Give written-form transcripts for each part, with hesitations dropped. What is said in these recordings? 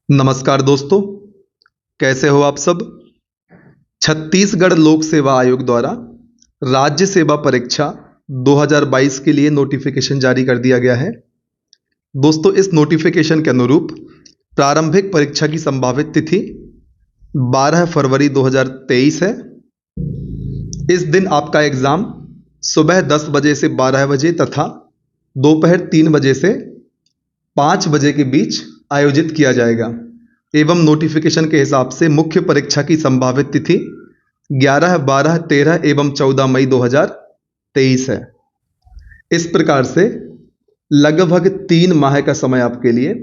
नमस्कार दोस्तों, कैसे हो आप सब। छत्तीसगढ़ लोक सेवा आयोग द्वारा राज्य सेवा परीक्षा 2022 के लिए नोटिफिकेशन जारी कर दिया गया है। दोस्तों, इस नोटिफिकेशन के अनुरूप प्रारंभिक परीक्षा की संभावित तिथि 12 फरवरी 2023 है। इस दिन आपका एग्ज़ाम सुबह 10 बजे से 12 बजे तथा दोपहर 3 बजे से 5 बजे के बीच आयोजित किया जाएगा एवं नोटिफिकेशन के हिसाब से मुख्य परीक्षा की संभावित तिथि 11, 12, 13 एवं 14 मई 2023 है। इस प्रकार से लगभग 3 माह का समय आपके लिए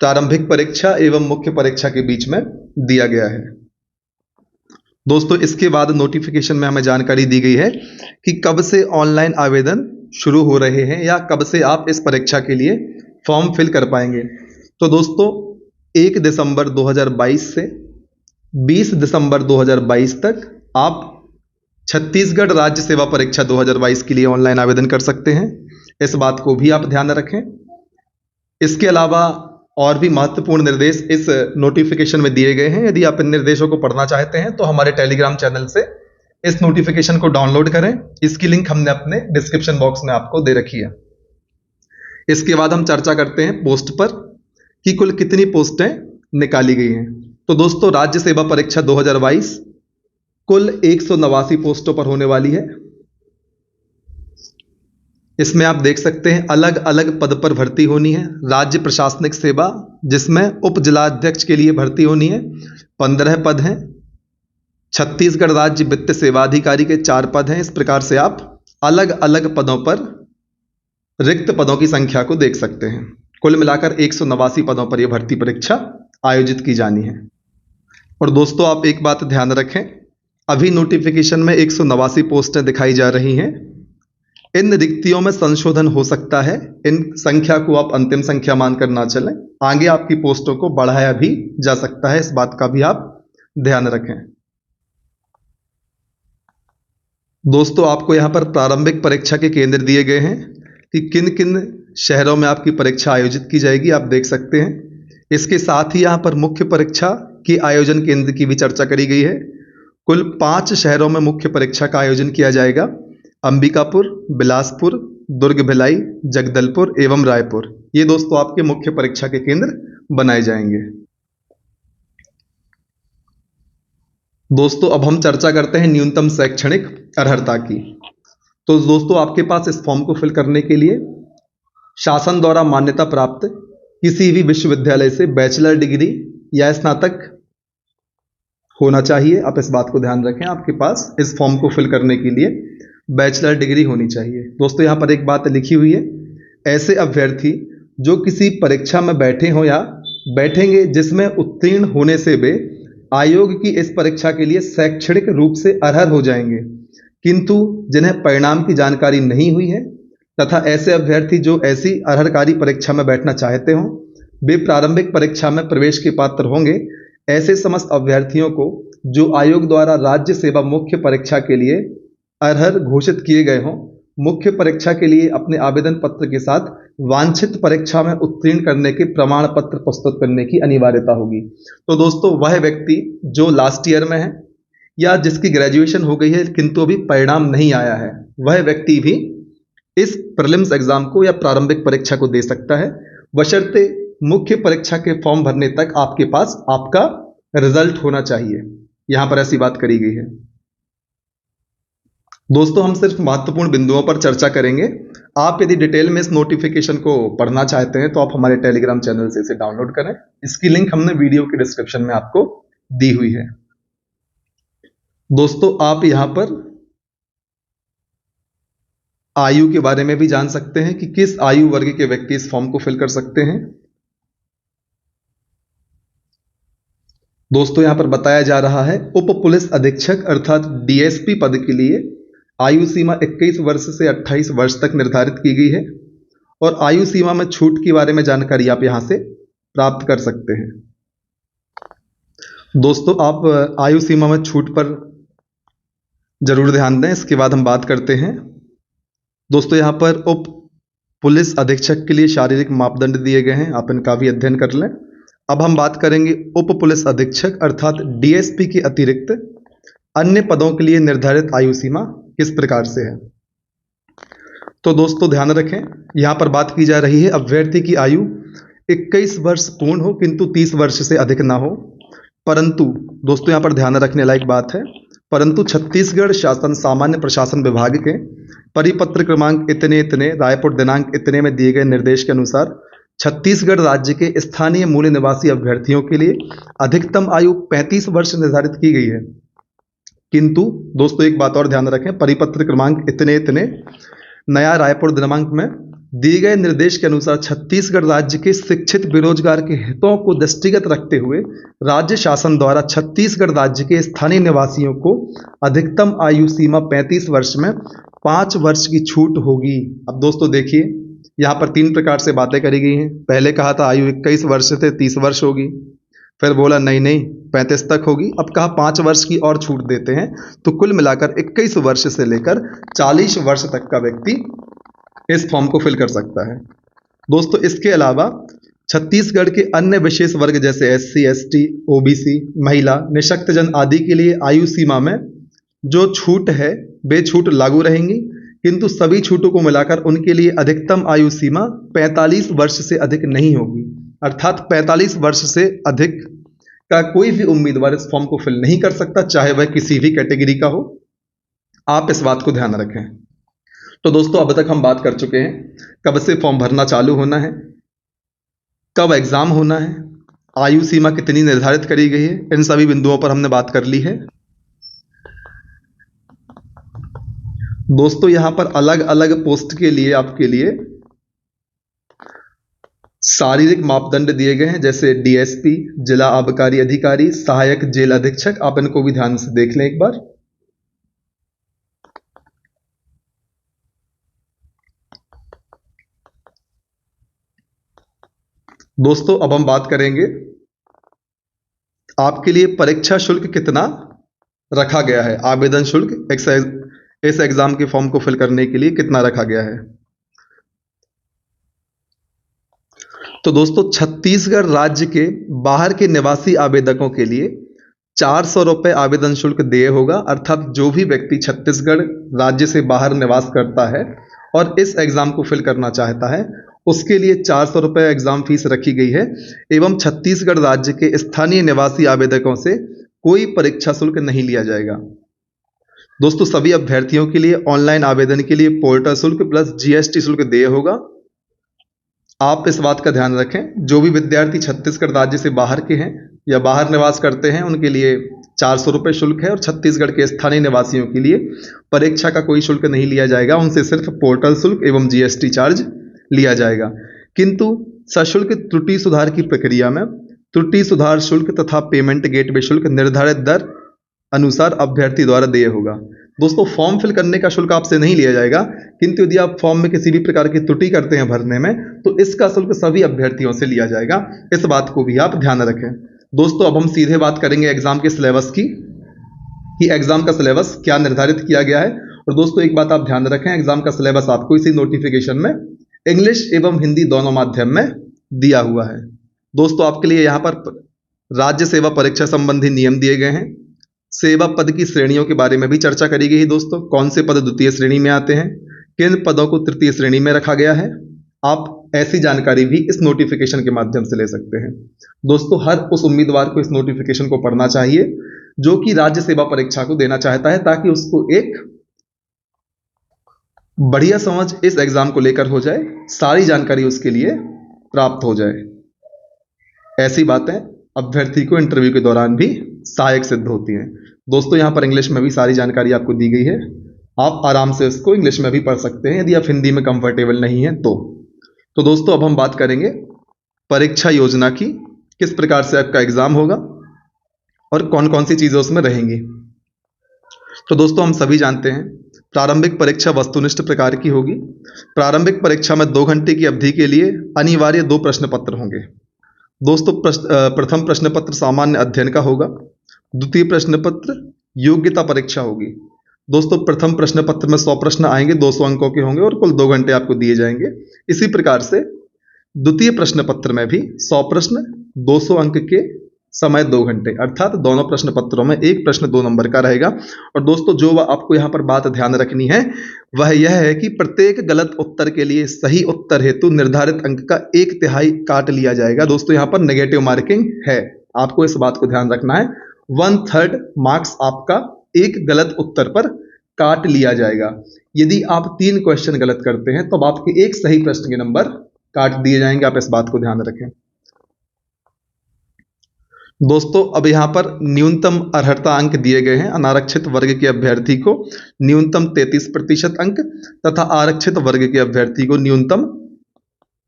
प्रारंभिक परीक्षा एवं मुख्य परीक्षा के बीच में दिया गया है। दोस्तों, इसके बाद नोटिफिकेशन में हमें जानकारी दी गई है कि कब से ऑनलाइन आवेदन शुरू हो रहे हैं या कब से आप इस परीक्षा के लिए फॉर्म फिल कर पाएंगे। तो दोस्तों, 1 दिसंबर 2022 से 20 दिसंबर 2022 तक आप छत्तीसगढ़ राज्य सेवा परीक्षा 2022 के लिए ऑनलाइन आवेदन कर सकते हैं। इस बात को भी आप ध्यान रखें। इसके अलावा और भी महत्वपूर्ण निर्देश इस नोटिफिकेशन में दिए गए हैं। यदि आप इन निर्देशों को पढ़ना चाहते हैं तो हमारे टेलीग्राम चैनल से इस नोटिफिकेशन को डाउनलोड करें। इसकी लिंक हमने अपने डिस्क्रिप्शन बॉक्स में आपको दे रखी है। इसके बाद हम चर्चा करते हैं पोस्ट पर कि कुल कितनी पोस्टें निकाली गई हैं। तो दोस्तों, राज्य सेवा परीक्षा 2022 कुल 189 पोस्टों पर होने वाली है। इसमें आप देख सकते हैं अलग अलग पद पर भर्ती होनी है। राज्य प्रशासनिक सेवा, जिसमें उप जिलाध्यक्ष के लिए भर्ती होनी है, 15 पद हैं। छत्तीसगढ़ राज्य वित्त सेवा अधिकारी के 4 पद हैं। इस प्रकार से आप अलग अलग पदों पर रिक्त पदों की संख्या को देख सकते हैं। कुल मिलाकर 189 पदों पर यह भर्ती परीक्षा आयोजित की जानी है। और दोस्तों, आप एक बात ध्यान रखें, अभी नोटिफिकेशन में 189 पोस्टें दिखाई जा रही हैं। इन रिक्तियों में संशोधन हो सकता है। इन संख्या को आप अंतिम संख्या मानकर ना चलें। आगे आपकी पोस्टों को बढ़ाया भी जा सकता है। इस बात का भी आप ध्यान रखें। दोस्तों, आपको यहां पर प्रारंभिक परीक्षा के केंद्र दिए गए हैं कि किन किन शहरों में आपकी परीक्षा आयोजित की जाएगी, आप देख सकते हैं। इसके साथ ही यहाँ पर मुख्य परीक्षा के आयोजन केंद्र की भी चर्चा करी गई है। कुल 5 शहरों में मुख्य परीक्षा का आयोजन किया जाएगा: अंबिकापुर, बिलासपुर, दुर्ग, भिलाई, जगदलपुर एवं रायपुर। ये दोस्तों आपके मुख्य परीक्षा के केंद्र बनाए जाएंगे। दोस्तों, अब हम चर्चा करते हैं न्यूनतम शैक्षणिक अर्हता की। तो दोस्तों, आपके पास इस फॉर्म को फिल करने के लिए शासन द्वारा मान्यता प्राप्त किसी भी विश्वविद्यालय से बैचलर डिग्री या स्नातक होना चाहिए। आप इस बात को ध्यान रखें, आपके पास इस फॉर्म को फिल करने के लिए बैचलर डिग्री होनी चाहिए। दोस्तों, यहाँ पर एक बात लिखी हुई है, ऐसे अभ्यर्थी जो किसी परीक्षा में बैठे हो या बैठेंगे जिसमें उत्तीर्ण होने से वे आयोग की इस परीक्षा के लिए शैक्षणिक रूप से अर्ह हो जाएंगे, किंतु जिन्हें परिणाम की जानकारी नहीं हुई है, तथा ऐसे अभ्यर्थी जो ऐसी अर्हकारी परीक्षा में बैठना चाहते हों, वे प्रारंभिक परीक्षा में प्रवेश के पात्र होंगे। ऐसे समस्त अभ्यर्थियों को जो आयोग द्वारा राज्य सेवा मुख्य परीक्षा के लिए अर्ह घोषित किए गए हों, मुख्य परीक्षा के लिए अपने आवेदन पत्र के साथ वांछित परीक्षा में उत्तीर्ण करने के प्रमाण पत्र प्रस्तुत करने की अनिवार्यता होगी। तो दोस्तों, वह व्यक्ति जो लास्ट ईयर में है या जिसकी ग्रेजुएशन हो गई है किंतु अभी परिणाम नहीं आया है, वह व्यक्ति भी इस प्रीलिम्स एग्जाम को या प्रारंभिक परीक्षा को दे सकता है, बशर्ते मुख्य परीक्षा के फॉर्म भरने तक आपके पास आपका रिजल्ट होना चाहिए। यहां पर ऐसी बात करी गई है। दोस्तों, हम सिर्फ महत्वपूर्ण बिंदुओं पर चर्चा करेंगे। आप यदि डिटेल में इस नोटिफिकेशन को पढ़ना चाहते हैं तो आप हमारे टेलीग्राम चैनल से इसे डाउनलोड करें। इसकी लिंक हमने वीडियो के डिस्क्रिप्शन में आपको दी हुई है। दोस्तों, आप यहां पर आयु के बारे में भी जान सकते हैं कि किस आयु वर्ग के व्यक्ति इस फॉर्म को फिल कर सकते हैं। दोस्तों, यहां पर बताया जा रहा है उप पुलिस अधीक्षक अर्थात डीएसपी पद के लिए आयु सीमा 21 वर्ष से 28 वर्ष तक निर्धारित की गई है। और आयु सीमा में छूट के बारे में जानकारी आप यहां से प्राप्त कर सकते हैं। दोस्तों, आप आयु सीमा में छूट पर जरूर ध्यान दें। इसके बाद हम बात करते हैं। दोस्तों, यहाँ पर उप पुलिस अधीक्षक के लिए शारीरिक मापदंड दिए गए हैं, आप इनका भी अध्ययन कर लें। अब हम बात करेंगे उप पुलिस अधीक्षक अर्थात डीएसपी के अतिरिक्त अन्य पदों के लिए निर्धारित आयु सीमा किस प्रकार से है। तो दोस्तों ध्यान रखें, यहाँ पर बात की जा रही है अभ्यर्थी की आयु 21 वर्ष पूर्ण हो किंतु 30 वर्ष से अधिक ना हो। परंतु दोस्तों यहाँ पर ध्यान रखने लायक बात है, परंतु छत्तीसगढ़ शासन सामान्य प्रशासन विभाग के परिपत्र क्रमांक इतने इतने रायपुर दिनांक इतने में दिए गए निर्देश के अनुसार छत्तीसगढ़ राज्य के स्थानीय मूल निवासी अभ्यर्थियों के लिए अधिकतम आयु 35 वर्ष निर्धारित की गई है। किंतु दोस्तों एक बात और ध्यान रखें, परिपत्र क्रमांक इतने इतने नया रायपुर दिनांक में दिए गए निर्देश के अनुसार छत्तीसगढ़ राज्य के शिक्षित बेरोजगार के हितों को दृष्टिगत रखते हुए राज्य शासन द्वारा छत्तीसगढ़ राज्य के स्थानीय निवासियों को अधिकतम आयु सीमा 35 वर्ष में 5 वर्ष की छूट होगी। अब दोस्तों देखिए, यहाँ पर 3 प्रकार से बातें करी गई हैं। पहले कहा था आयु 21 वर्ष से 30 वर्ष होगी, फिर बोला नहीं नहीं 35 तक होगी, अब कहा 5 वर्ष की और छूट देते हैं। तो कुल मिलाकर 21 वर्ष से लेकर 40 वर्ष तक का व्यक्ति इस फॉर्म को फिल कर सकता है। दोस्तों इसके अलावा छत्तीसगढ़ के अन्य विशेष वर्ग जैसे एससी, एसटी, ओबीसी, महिला, निःशक्तजन आदि के लिए आयु सीमा में जो छूट है वे छूट लागू रहेंगी, किंतु सभी छूटों को मिलाकर उनके लिए अधिकतम आयु सीमा 45 वर्ष से अधिक नहीं होगी। अर्थात 45 वर्ष से अधिक का कोई भी उम्मीदवार इस फॉर्म को फिल नहीं कर सकता, चाहे वह किसी भी कैटेगरी का हो। आप इस बात को ध्यान रखें। तो दोस्तों अब तक हम बात कर चुके हैं कब से फॉर्म भरना चालू होना है, कब एग्जाम होना है, आयु सीमा कितनी निर्धारित करी गई है, इन सभी बिंदुओं पर हमने बात कर ली है। दोस्तों यहां पर अलग अलग पोस्ट के लिए आपके लिए शारीरिक मापदंड दिए गए हैं, जैसे डीएसपी, जिला आबकारी अधिकारी, सहायक जेल अधीक्षक। आप इनको भी ध्यान से देख लें एक बार। दोस्तों अब हम बात करेंगे आपके लिए परीक्षा शुल्क कितना रखा गया है। आवेदन शुल्क इस एग्जाम के फॉर्म को फिल करने के लिए कितना रखा गया है। तो दोस्तों छत्तीसगढ़ राज्य के बाहर के निवासी आवेदकों के लिए 400 रुपये आवेदन शुल्क देय होगा। अर्थात जो भी व्यक्ति छत्तीसगढ़ राज्य से बाहर निवास करता है और इस एग्जाम को फिल करना चाहता है उसके लिए 400 रुपये एग्जाम फीस रखी गई है। एवं छत्तीसगढ़ राज्य के स्थानीय निवासी आवेदकों से कोई परीक्षा शुल्क नहीं लिया जाएगा। दोस्तों सभी अभ्यर्थियों के लिए ऑनलाइन आवेदन के लिए पोर्टल शुल्क प्लस जीएसटी शुल्क देय होगा। आप इस बात का ध्यान रखें, जो भी विद्यार्थी छत्तीसगढ़ राज्य से बाहर के हैं या बाहर निवास करते हैं उनके लिए 400 रुपये शुल्क है और छत्तीसगढ़ के स्थानीय निवासियों के लिए परीक्षा का कोई शुल्क नहीं लिया जाएगा, उनसे सिर्फ पोर्टल शुल्क एवं जीएसटी चार्ज लिया जाएगा। किंतु सशुल्क त्रुटि सुधार की प्रक्रिया में त्रुटि सुधार शुल्क तथा पेमेंट गेटवे शुल्क निर्धारित दर अनुसार अभ्यर्थी द्वारा देय होगा। दोस्तों फॉर्म फिल करने का शुल्क आपसे नहीं लिया जाएगा, किंतु यदि आप फॉर्म में किसी भी प्रकार की त्रुटि करते हैं भरने में तो इसका शुल्क सभी अभ्यर्थियों से लिया जाएगा। इस बात को भी आप ध्यान रखें। दोस्तों अब हम सीधे बात करेंगे एग्जाम के सिलेबस की कि एग्जाम का सिलेबस क्या निर्धारित किया गया है। और दोस्तों एक बात आप ध्यान रखें, एग्जाम का सिलेबस आपको इसी नोटिफिकेशन में इंग्लिश एवं हिंदी दोनों माध्यम में दिया हुआ है। दोस्तों आपके लिए यहाँ पर राज्य सेवा परीक्षा संबंधी नियम दिए गए हैं। सेवा पद की श्रेणियों के बारे में भी चर्चा करी गई है। दोस्तों कौन से पद द्वितीय श्रेणी में आते हैं, किन पदों को तृतीय श्रेणी में रखा गया है, आप ऐसी जानकारी भी इस नोटिफिकेशन के माध्यम से ले सकते हैं। दोस्तों हर उस उम्मीदवार को इस नोटिफिकेशन को पढ़ना चाहिए जो कि राज्य सेवा परीक्षा को देना चाहता है, ताकि उसको एक बढ़िया समझ इस एग्जाम को लेकर हो जाए, सारी जानकारी उसके लिए प्राप्त हो जाए। ऐसी बातें अभ्यर्थी को इंटरव्यू के दौरान भी सहायक सिद्ध होती हैं। दोस्तों यहाँ पर इंग्लिश में भी सारी जानकारी आपको दी गई है, आप आराम से इसको इंग्लिश में भी पढ़ सकते हैं यदि आप हिंदी में कंफर्टेबल नहीं हैं तो दोस्तों अब हम बात करेंगे परीक्षा योजना की, किस प्रकार से आपका एग्जाम होगा और कौन कौन सी चीजें उसमें रहेंगी। तो दोस्तों हम सभी जानते हैं प्रारंभिक परीक्षा वस्तुनिष्ठ प्रकार की होगी। प्रारंभिक परीक्षा में 2 घंटे की अवधि के लिए अनिवार्य 2 प्रश्न पत्र होंगे। दोस्तों प्रथम प्रश्न पत्र सामान्य अध्ययन का होगा, द्वितीय प्रश्न पत्र योग्यता परीक्षा होगी। दोस्तों प्रथम प्रश्न पत्र में 100 प्रश्न आएंगे, 200 अंकों के होंगे और कुल 2 घंटे आपको दिए जाएंगे। इसी प्रकार से द्वितीय प्रश्न पत्र में भी 100 प्रश्न 200 अंक के समय 2 घंटे, अर्थात दोनों प्रश्न पत्रों में एक प्रश्न 2 नंबर का रहेगा। और दोस्तों जो आपको यहाँ पर बात ध्यान रखनी है वह यह है कि प्रत्येक गलत उत्तर के लिए सही उत्तर हेतु निर्धारित अंक का 1/3 काट लिया जाएगा। दोस्तों यहाँ पर नेगेटिव मार्किंग है, आपको इस बात को ध्यान रखना है। 1/3 मार्क्स आपका एक गलत उत्तर पर काट लिया जाएगा। यदि आप 3 क्वेश्चन गलत करते हैं तो आपके एक सही प्रश्न के नंबर काट दिए जाएंगे, आप इस बात को ध्यान रखें। दोस्तों अब यहाँ पर न्यूनतम अर्हता अंक दिए गए हैं। अनारक्षित वर्ग के अभ्यर्थी को न्यूनतम 33% अंक तथा आरक्षित वर्ग के अभ्यर्थी को न्यूनतम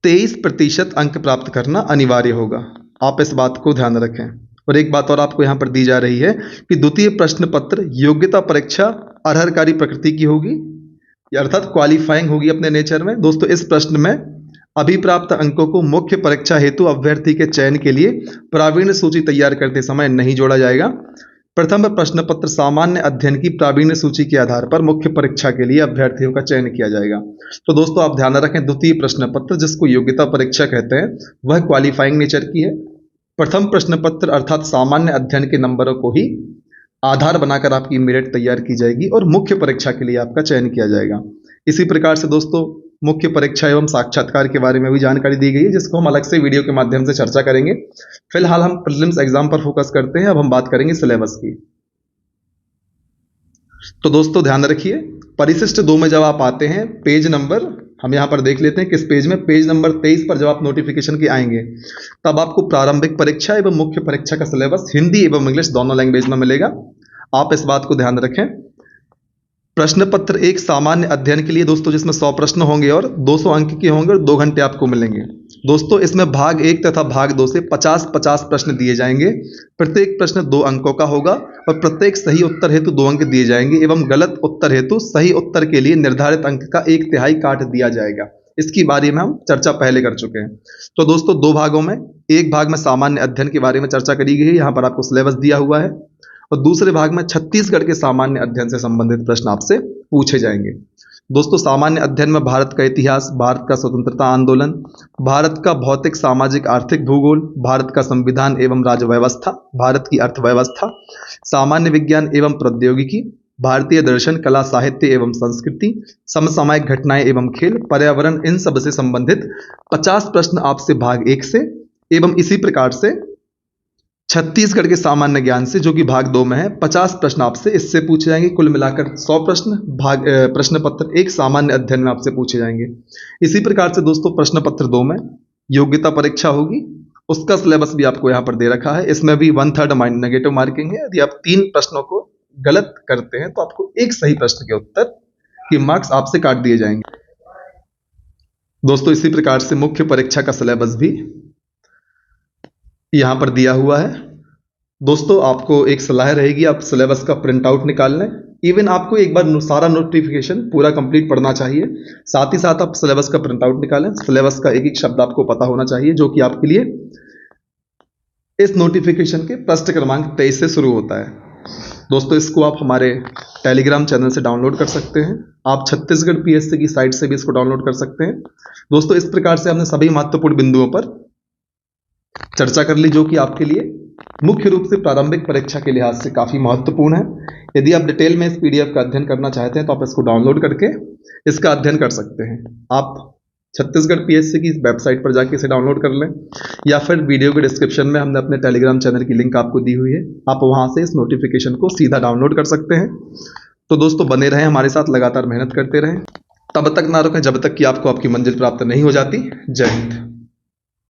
23% अंक प्राप्त करना अनिवार्य होगा, आप इस बात को ध्यान रखें। और एक बात और आपको यहाँ पर दी जा रही है कि द्वितीय प्रश्न पत्र योग्यता परीक्षा अर्हकारी प्रकृति की होगी, अर्थात क्वालिफाइंग होगी अपने नेचर में। दोस्तों इस प्रश्न में अभिप्राप्त अंकों को मुख्य परीक्षा हेतु अभ्यर्थी के चयन के लिए प्रावीण्य सूची तैयार करते समय नहीं जोड़ा जाएगा। प्रथम प्रश्न पत्र सामान्य अध्ययन की प्रावीण्य सूची के आधार पर मुख्य परीक्षा के लिए अभ्यर्थियों का चयन किया जाएगा। तो दोस्तों आप ध्यान रखें, द्वितीय प्रश्न पत्र जिसको योग्यता परीक्षा कहते हैं वह क्वालिफाइंग नेचर की है। प्रथम प्रश्न पत्र अर्थात सामान्य अध्ययन के नंबरों को ही आधार बनाकर आपकी मेरिट तैयार की जाएगी और मुख्य परीक्षा के लिए आपका चयन किया जाएगा। इसी प्रकार से दोस्तों मुख्य परीक्षा एवं साक्षात्कार के बारे में भी जानकारी दी गई है, जिसको हम अलग से वीडियो के माध्यम से चर्चा करेंगे। फिलहाल हम प्रीलिम्स एग्जाम पर फोकस करते हैं। अब हम बात करेंगे सिलेबस की। तो दोस्तों ध्यान रखिए, परिशिष्ट 2 में जब आप आते हैं, पेज नंबर हम यहां पर देख लेते हैं किस पेज में, पेज नंबर 23 पर जब आप नोटिफिकेशन के आएंगे तब आपको प्रारंभिक परीक्षा एवं मुख्य परीक्षा का सिलेबस हिंदी एवं इंग्लिश दोनों लैंग्वेज में मिलेगा, आप इस बात को ध्यान रखें। प्रश्न पत्र एक सामान्य अध्ययन के लिए दोस्तों जिसमें 100 प्रश्न होंगे और 200 अंक के होंगे और 2 घंटे आपको मिलेंगे। दोस्तों इसमें भाग 1 तथा भाग 2 से 50-50 प्रश्न दिए जाएंगे। प्रत्येक प्रश्न 2 अंकों का होगा और प्रत्येक सही उत्तर हेतु 2 अंक दिए जाएंगे एवं गलत उत्तर हेतु सही उत्तर के लिए निर्धारित अंक का 1/3 काट दिया जाएगा। इसकी बारे में हम चर्चा पहले कर चुके हैं। तो दोस्तों 2 भागों में, एक भाग में सामान्य अध्ययन के बारे में चर्चा करी गई है, यहाँ पर आपको सिलेबस दिया हुआ है, और दूसरे भाग में छत्तीसगढ़ के सामान्य अध्ययन से संबंधित प्रश्न आपसे पूछे जाएंगे। दोस्तों सामान्य अध्ययन में भारत का इतिहास, भारत का स्वतंत्रता आंदोलन, भारत का भौतिक सामाजिक आर्थिक भूगोल, भारत का संविधान एवं राज्य व्यवस्था, भारत की अर्थव्यवस्था, सामान्य विज्ञान एवं प्रौद्योगिकी, भारतीय दर्शन, कला, साहित्य एवं संस्कृति, समसामयिक घटनाएं एवं खेल, पर्यावरण, इन सब से संबंधित 50 प्रश्न आपसे भाग 1 से एवं इसी प्रकार से छत्तीसगढ़ के सामान्य ज्ञान से जो कि भाग 2 में है 50 प्रश्न आपसे इससे पूछे जाएंगे। कुल मिलाकर 100 प्रश्न प्रश्न पत्र एक सामान्य अध्ययन में आपसे पूछे जाएंगे। इसी प्रकार से दोस्तों प्रश्न पत्र 2 में योग्यता परीक्षा होगी, उसका सिलेबस भी आपको यहाँ पर दे रखा है। इसमें भी 1/3 नेगेटिव मार्किंग है। यदि आप 3 प्रश्नों को गलत करते हैं तो आपको एक सही प्रश्न के उत्तर के मार्क्स आपसे काट दिए जाएंगे। दोस्तों इसी प्रकार से मुख्य परीक्षा का सिलेबस भी यहां पर दिया हुआ है। दोस्तों आपको एक सलाह रहेगी, आप सिलेबस का प्रिंट आउट निकाल लें। इवन आपको एक बार सारा नोटिफिकेशन पूरा कंप्लीट पढ़ना चाहिए, साथ ही साथ आप सिलेबस का प्रिंट आउट निकालें। सिलेबस का एक एक शब्द आपको पता होना चाहिए जो कि आपके लिए इस नोटिफिकेशन के प्रश्न क्रमांक 23 से शुरू होता है। दोस्तों इसको आप हमारे टेलीग्राम चैनल से डाउनलोड कर सकते हैं, आप छत्तीसगढ़ पीएससी की साइट से भी इसको डाउनलोड कर सकते हैं। दोस्तों इस प्रकार से हमने सभी महत्वपूर्ण बिंदुओं पर चर्चा कर ली जो कि आपके लिए मुख्य रूप से प्रारंभिक परीक्षा के लिहाज से काफी महत्वपूर्ण है। यदि आप डिटेल में इस पीडीएफ का अध्ययन करना चाहते हैं तो आप इसको डाउनलोड करके इसका अध्ययन कर सकते हैं। आप छत्तीसगढ़ पीएससी की वेबसाइट पर जाके इसे डाउनलोड कर लें, या फिर वीडियो के डिस्क्रिप्शन में हमने अपने टेलीग्राम चैनल की लिंक आपको दी हुई है, आप वहां से इस नोटिफिकेशन को सीधा डाउनलोड कर सकते हैं। तो दोस्तों बने रहें हमारे साथ, लगातार मेहनत करते रहें, तब तक ना रुकें जब तक कि आपको आपकी मंजिल प्राप्त नहीं हो जाती। जय हिंद।